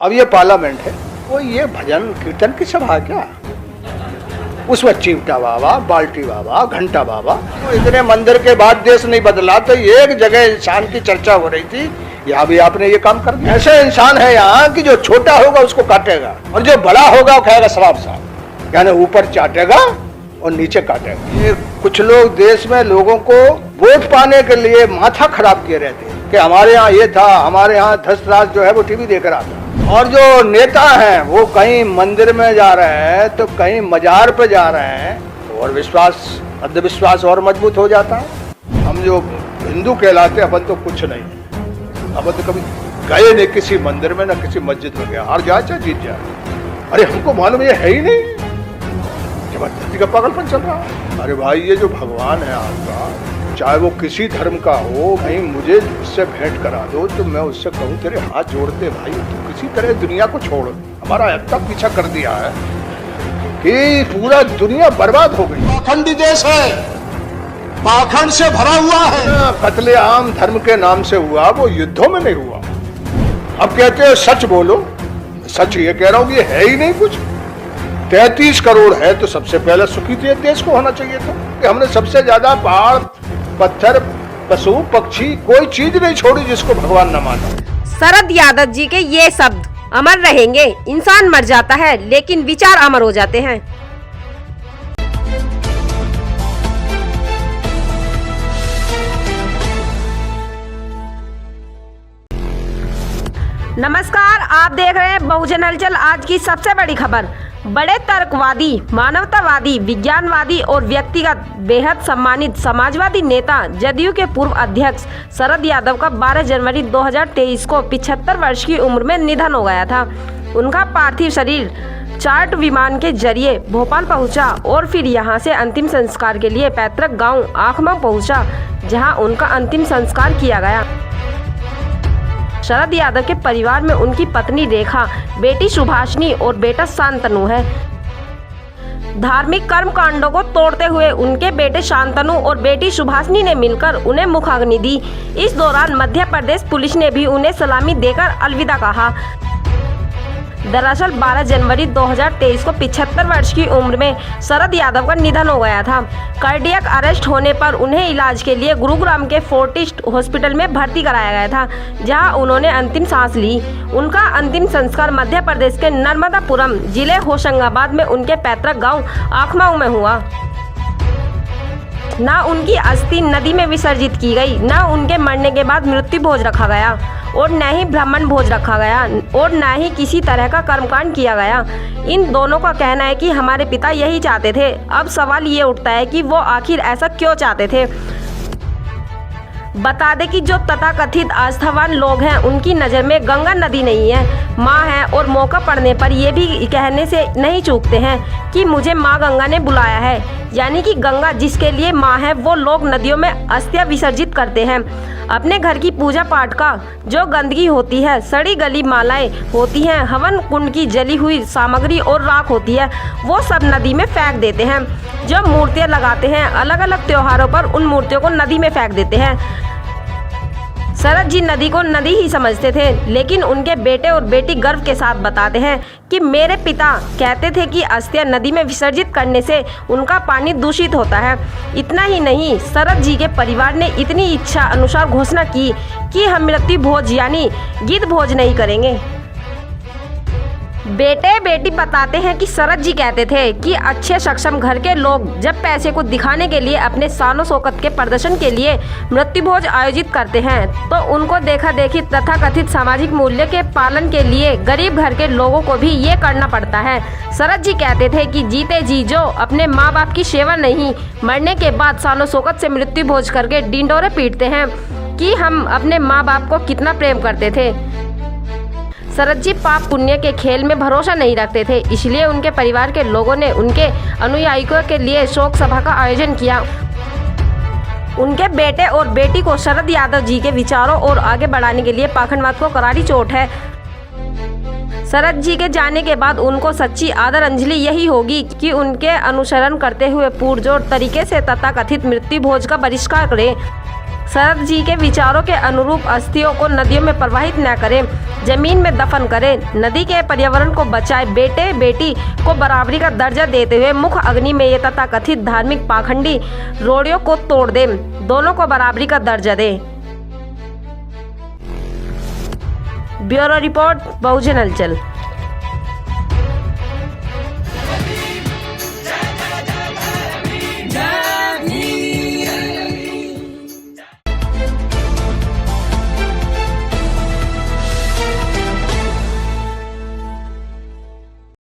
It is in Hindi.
अब ये पार्लियामेंट है, कोई ये भजन कीर्तन की सभा क्या? उसमें चिमटा बाबा, बाल्टी बाबा, घंटा बाबा। तो इतने मंदिर के बाद देश नहीं बदला, तो एक जगह इंसान की चर्चा हो रही थी, यहाँ भी आपने ये काम कर दिया। ऐसे इंसान है यहाँ कि जो छोटा होगा उसको काटेगा और जो बड़ा होगा वो खाएगा शराब साहब, यानी ऊपर चाटेगा और नीचे काटेगा। ये कुछ लोग देश में लोगों को वोट पाने के लिए माथा खराब किए रहते हैं कि हमारे यहाँ ये था, हमारे यहाँ धसराज जो है वो टीवी देख रहा था। और जो नेता हैं वो कहीं मंदिर में जा रहे हैं तो कहीं मजार पे जा रहे हैं, और विश्वास, अंधविश्वास और मजबूत हो जाता है। हम जो हिंदू कहलाते हैं, अपन तो कुछ नहीं, अपन तो कभी गए नहीं किसी मंदिर में, ना किसी मस्जिद में गया, हार जाए चाहे जीत जाए। अरे हमको मालूम ये है ही नहीं, जबरदस्ती का पागलपन चल रहा है। अरे भाई ये जो भगवान है आपका, चाहे वो किसी धर्म का हो, कहीं मुझे उससे भेंट करा दो तो मैं उससे कहूँ तेरे हाथ जोड़ते भाई, तू किसी तरह दुनिया को छोड़। हमारा इतना पीछा कर दिया है कि पूरा दुनिया बर्बाद हो गई। पाखंडी देश है, पाखंड से भरा हुआ है। कत्लेआम धर्म के नाम से हुआ, वो युद्धों में नहीं हुआ। अब कहते हो सच बोलो, सच ये कह रहा हूँ, ये है ही नहीं कुछ। 33 करोड़ है तो सबसे पहले सुखी थे देश को होना चाहिए था कि हमने सबसे ज्यादा पहाड़, पत्थर, पशु, पक्षी, कोई चीज नहीं छोड़ी जिसको भगवान न माना। शरद यादव जी के ये शब्द अमर रहेंगे। इंसान मर जाता है लेकिन विचार अमर हो जाते हैं। नमस्कार, आप देख रहे हैं बहुजन हलचल। आज की सबसे बड़ी खबर, बड़े तर्कवादी, मानवतावादी, विज्ञानवादी और व्यक्तिगत बेहद सम्मानित समाजवादी नेता जदयू के पूर्व अध्यक्ष शरद यादव का 12 जनवरी 2023 को 75 वर्ष की उम्र में निधन हो गया था। उनका पार्थिव शरीर चार्ट विमान के जरिए भोपाल पहुंचा और फिर यहां से अंतिम संस्कार के लिए पैतृक गांव आखमा पहुंचा, जहां उनका अंतिम संस्कार किया गया। शरद यादव के परिवार में उनकी पत्नी रेखा, बेटी सुभाषिनी और बेटा शांतनु है। धार्मिक कर्म कांडों को तोड़ते हुए उनके बेटे शांतनु और बेटी सुभाषिनी ने मिलकर उन्हें मुखाग्नि दी। इस दौरान मध्य प्रदेश पुलिस ने भी उन्हें सलामी देकर अलविदा कहा। दरअसल 12 जनवरी 2023 को 75 वर्ष की उम्र में शरद यादव का निधन हो गया था। कार्डियक अरेस्ट होने पर उन्हें इलाज के लिए गुरुग्राम के फोर्टिस हॉस्पिटल में भर्ती कराया गया था, जहां उन्होंने अंतिम सांस ली। उनका अंतिम संस्कार मध्य प्रदेश के नर्मदापुरम जिले होशंगाबाद में उनके पैतृक गांव आखमाऊ में हुआ। ना उनकी अस्थि नदी में विसर्जित की गई, ना उनके मरने के बाद मृत्यु भोज रखा गया और न ही ब्राह्मण भोज रखा गया और न ही किसी तरह का कर्मकांड किया गया। इन दोनों का कहना है कि हमारे पिता यही चाहते थे। अब सवाल ये उठता है कि वो आखिर ऐसा क्यों चाहते थे। बता दें कि जो तथाकथित आस्थावान लोग हैं, उनकी नज़र में गंगा नदी नहीं है, माँ है, और मौका पड़ने पर ये भी कहने से नहीं चूकते हैं कि मुझे माँ गंगा ने बुलाया है। यानी कि गंगा जिसके लिए माँ है, वो लोग नदियों में अस्थियां विसर्जित करते हैं। अपने घर की पूजा पाठ का जो गंदगी होती है, सड़ी गली मालाएं होती हैं, हवन कुंड की जली हुई सामग्री और राख होती है, वो सब नदी में फेंक देते हैं। जो मूर्तियां लगाते हैं अलग अलग त्योहारों पर, उन मूर्तियों को नदी में फेंक देते हैं। शरद जी नदी को नदी ही समझते थे, लेकिन उनके बेटे और बेटी गर्व के साथ बताते हैं कि मेरे पिता कहते थे कि अस्थियां नदी में विसर्जित करने से उनका पानी दूषित होता है। इतना ही नहीं, शरद जी के परिवार ने इतनी इच्छा अनुसार घोषणा की कि हम मृत्यु भोज यानी गिद्ध भोज नहीं करेंगे। बेटे बेटी बताते हैं कि शरद जी कहते थे कि अच्छे सक्षम घर के लोग जब पैसे को दिखाने के लिए अपने शानो शौकत के प्रदर्शन के लिए मृत्यु भोज आयोजित करते हैं, तो उनको देखा देखी तथाकथित सामाजिक मूल्य के पालन के लिए गरीब घर के लोगों को भी ये करना पड़ता है। शरद जी कहते थे कि जीते जी जो अपने माँ बाप की सेवा नहीं, मरने के बाद शानो शौकत से मृत्यु भोज करके डिंडोरे पीटते हैं कि हम अपने माँ बाप को कितना प्रेम करते थे। शरद जी पाप पुण्य के खेल में भरोसा नहीं रखते थे, इसलिए उनके परिवार के लोगों ने उनके अनुयायियों के लिए शोक सभा का आयोजन किया। उनके बेटे और बेटी को शरद यादव जी के विचारों और आगे बढ़ाने के लिए पाखंडवाद को करारी चोट है। शरद जी के जाने के बाद उनको सच्ची आदरांजलि यही होगी कि उनके अनुसरण करते हुए पुरजोर तरीके से तथाकथित मृत्यु भोज का बहिष्कार करें। शरद जी के विचारों के अनुरूप अस्थियों को नदियों में प्रवाहित न करें, जमीन में दफन करें, नदी के पर्यावरण को बचाए, बेटे बेटी को बराबरी का दर्जा देते हुए मुख अग्नि में ये तथाकथित धार्मिक पाखंडी रोड़ियों को तोड़ दें, दोनों को बराबरी का दर्जा दें। ब्यूरो रिपोर्ट बहुजन हलचल।